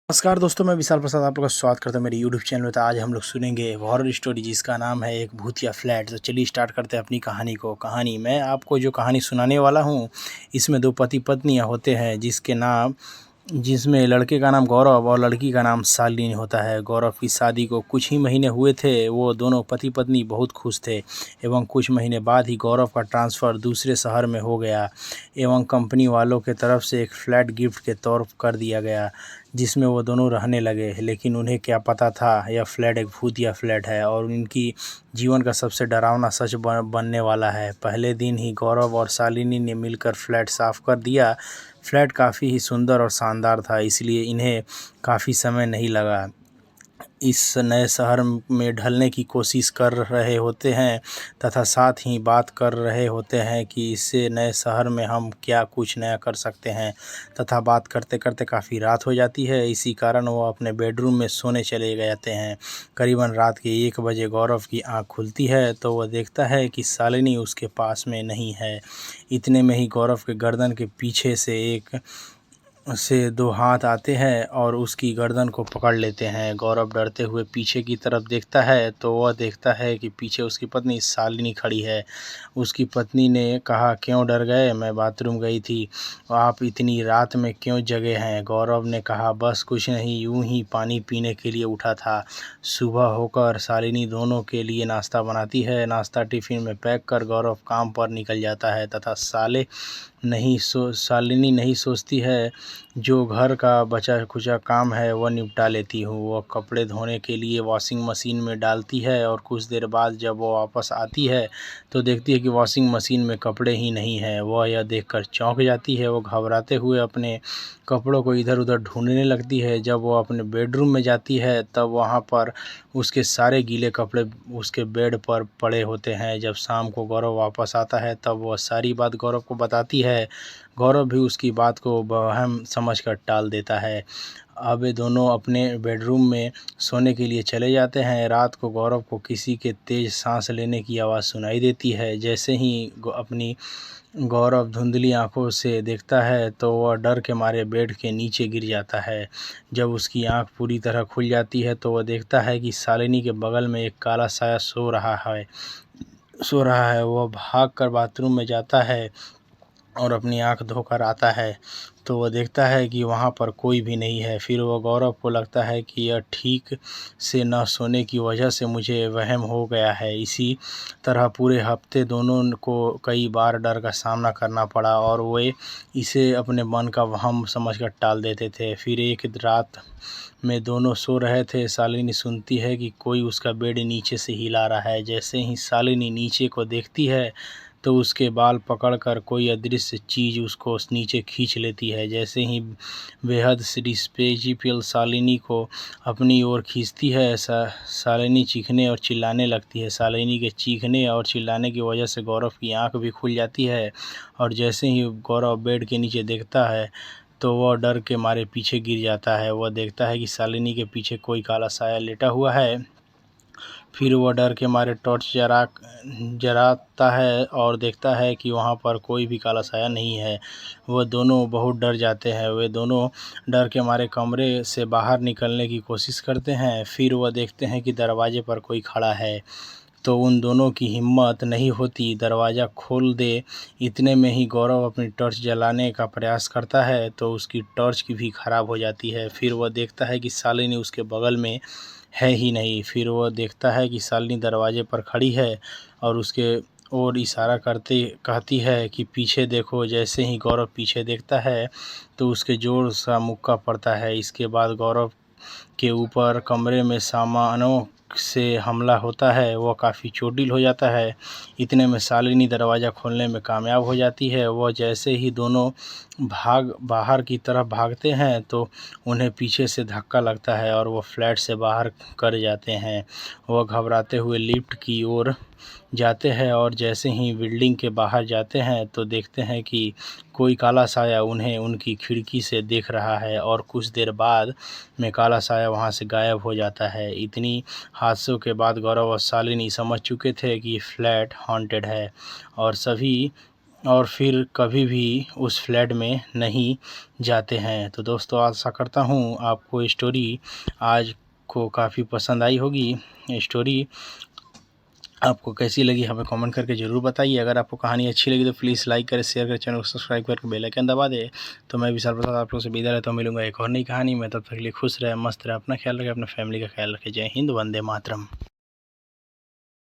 नमस्कार दोस्तों, मैं विशाल प्रसाद आप लोग का स्वागत करता हूँ मेरे यूट्यूब चैनल में। तो आज हम लोग सुनेंगे हॉरर स्टोरी जिसका नाम है एक भूतिया फ्लैट। तो चलिए स्टार्ट करते हैं अपनी कहानी को। कहानी मैं आपको जो कहानी सुनाने वाला हूँ, इसमें दो पति पत्नियाँ होते हैं जिसमें लड़के का नाम गौरव और लड़की का नाम शालिनी होता है। गौरव की शादी को कुछ ही महीने हुए थे। वो दोनों पति पत्नी बहुत खुश थे एवं कुछ महीने बाद ही गौरव का ट्रांसफ़र दूसरे शहर में हो गया एवं कंपनी वालों के तरफ से एक फ्लैट गिफ्ट के तौर कर दिया गया, जिसमें वो दोनों रहने लगे। लेकिन उन्हें क्या पता था यह फ्लैट एक भूतिया फ्लैट है और उनकी जीवन का सबसे डरावना सच बनने वाला है। पहले दिन ही गौरव और शालिनी ने मिलकर फ्लैट साफ़ कर दिया। फ्लैट काफ़ी ही सुंदर और शानदार था, इसलिए इन्हें काफ़ी समय नहीं लगा। इस नए शहर में ढलने की कोशिश कर रहे होते हैं तथा साथ ही बात कर रहे होते हैं कि इससे नए शहर में हम क्या कुछ नया कर सकते हैं। तथा बात करते करते काफ़ी रात हो जाती है। इसी कारण वो अपने बेडरूम में सोने चले जाते हैं। करीबन रात के 1 बजे गौरव की आँख खुलती है तो वह देखता है कि शालिनी उसके पास में नहीं है। इतने में ही गौरव के गर्दन के पीछे से 2 हाथ आते हैं और उसकी गर्दन को पकड़ लेते हैं। गौरव डरते हुए पीछे की तरफ देखता है तो वह देखता है कि पीछे उसकी पत्नी शालिनी खड़ी है। उसकी पत्नी ने कहा, क्यों डर गए? मैं बाथरूम गई थी। आप इतनी रात में क्यों जगे हैं? गौरव ने कहा, बस कुछ नहीं, यूं ही पानी पीने के लिए उठा था। सुबह होकर शालिनी दोनों के लिए नाश्ता बनाती है। नाश्ता टिफ़िन में पैक कर गौरव काम पर निकल जाता है तथा शालिनी नहीं सोचती है। जो घर का बचा खुचा काम है वह निपटा लेती हूँ। वह कपड़े धोने के लिए वॉशिंग मशीन में डालती है और कुछ देर बाद जब वो वापस आती है तो देखती है कि वॉशिंग मशीन में कपड़े ही नहीं हैं। वह यह देखकर चौंक जाती है। वो घबराते हुए अपने कपड़ों को इधर उधर ढूंढने लगती है। जब वो अपने बेडरूम में जाती है तब वहाँ पर उसके सारे गीले कपड़े उसके बेड पर पड़े होते हैं। जब शाम को गौरव वापस आता है तब वह सारी बात गौरव को बताती है। गौरव भी उसकी बात को वहम समझकर टाल देता है। अब ये दोनों अपने बेडरूम में सोने के लिए चले जाते हैं। रात को गौरव को किसी के तेज़ सांस लेने की आवाज़ सुनाई देती है। जैसे ही गौरव धुंधली आंखों से देखता है तो वह डर के मारे बेड के नीचे गिर जाता है। जब उसकी आंख पूरी तरह खुल जाती है तो वह देखता है कि शालिनी के बगल में एक काला साया सो रहा है। वह भागकर बाथरूम में जाता है और अपनी आंख धोकर आता है तो वह देखता है कि वहाँ पर कोई भी नहीं है। फिर वह गौरव को लगता है कि यह ठीक से न सोने की वजह से मुझे वहम हो गया है। इसी तरह पूरे हफ्ते दोनों को कई बार डर का सामना करना पड़ा और वे इसे अपने मन का वहम समझकर टाल देते थे। फिर एक रात में दोनों सो रहे थे। शालिनी सुनती है कि कोई उसका बेड नीचे से हिला रहा है। जैसे ही शालिनी नीचे को देखती है तो उसके बाल पकड़कर कोई अदृश्य चीज़ उसको नीचे खींच लेती है। जैसे ही बेहद रिस्पेजिपियल शालिनी को अपनी ओर खींचती है, शालिनी चीखने और चिल्लाने लगती है। शालिनी के चीखने और चिल्लाने की वजह से गौरव की आंख भी खुल जाती है और जैसे ही गौरव बेड के नीचे देखता है तो वह डर के मारे पीछे गिर जाता है। वह देखता है कि शालिनी के पीछे कोई काला साया लेटा हुआ है। फिर वह डर के मारे टॉर्च जलाता है और देखता है कि वहाँ पर कोई भी काला साया नहीं है। वह दोनों बहुत डर जाते हैं। वे दोनों डर के मारे कमरे से बाहर निकलने की कोशिश करते हैं। फिर वह देखते हैं कि दरवाजे पर कोई खड़ा है तो उन दोनों की हिम्मत नहीं होती दरवाज़ा खोल दे। इतने में ही गौरव अपनी टॉर्च जलाने का प्रयास करता है तो उसकी टॉर्च की भी ख़राब हो जाती है। फिर वह देखता है कि शालिनी उसके बगल में है ही नहीं। फिर वह देखता है कि शालिनी दरवाजे पर खड़ी है और उसके ओर इशारा करते कहती है कि पीछे देखो। जैसे ही गौरव पीछे देखता है तो उसके जोर सा मुक्का पड़ता है। इसके बाद गौरव के ऊपर कमरे में सामानों से हमला होता है। वह काफ़ी चोटिल हो जाता है। इतने में शालिनी दरवाज़ा खोलने में कामयाब हो जाती है। वह जैसे ही दोनों बाहर की तरफ भागते हैं तो उन्हें पीछे से धक्का लगता है और वह फ्लैट से बाहर कर जाते हैं। वह घबराते हुए लिफ्ट की ओर जाते हैं और जैसे ही बिल्डिंग के बाहर जाते हैं तो देखते हैं कि कोई काला साया उन्हें उनकी खिड़की से देख रहा है और कुछ देर बाद में काला साया वहां से गायब हो जाता है। इतनी हादसों के बाद गौरव और शालिनी समझ चुके थे कि फ्लैट हॉन्टेड है और सभी और फिर कभी भी उस फ्लैट में नहीं जाते हैं। तो दोस्तों आशा करता हूँ आपको स्टोरी आज को काफ़ी पसंद आई होगी। स्टोरी आपको कैसी लगी हमें कमेंट करके ज़रूर बताइए। अगर आपको कहानी अच्छी लगी तो प्लीज़ लाइक करें, शेयर करें, चैनल को सब्सक्राइब करके बेल आइकन दबा दें। तो मैं विशाल प्रसाद आप लोगों से विदा लेता हूँ। मिलूंगा एक और नई कहानी में, तब तक के लिए खुश रहें, मस्त रहें, अपना ख्याल रखें, अपने फैमिली का ख्याल रखें। जय हिंद, वंदे मातरम।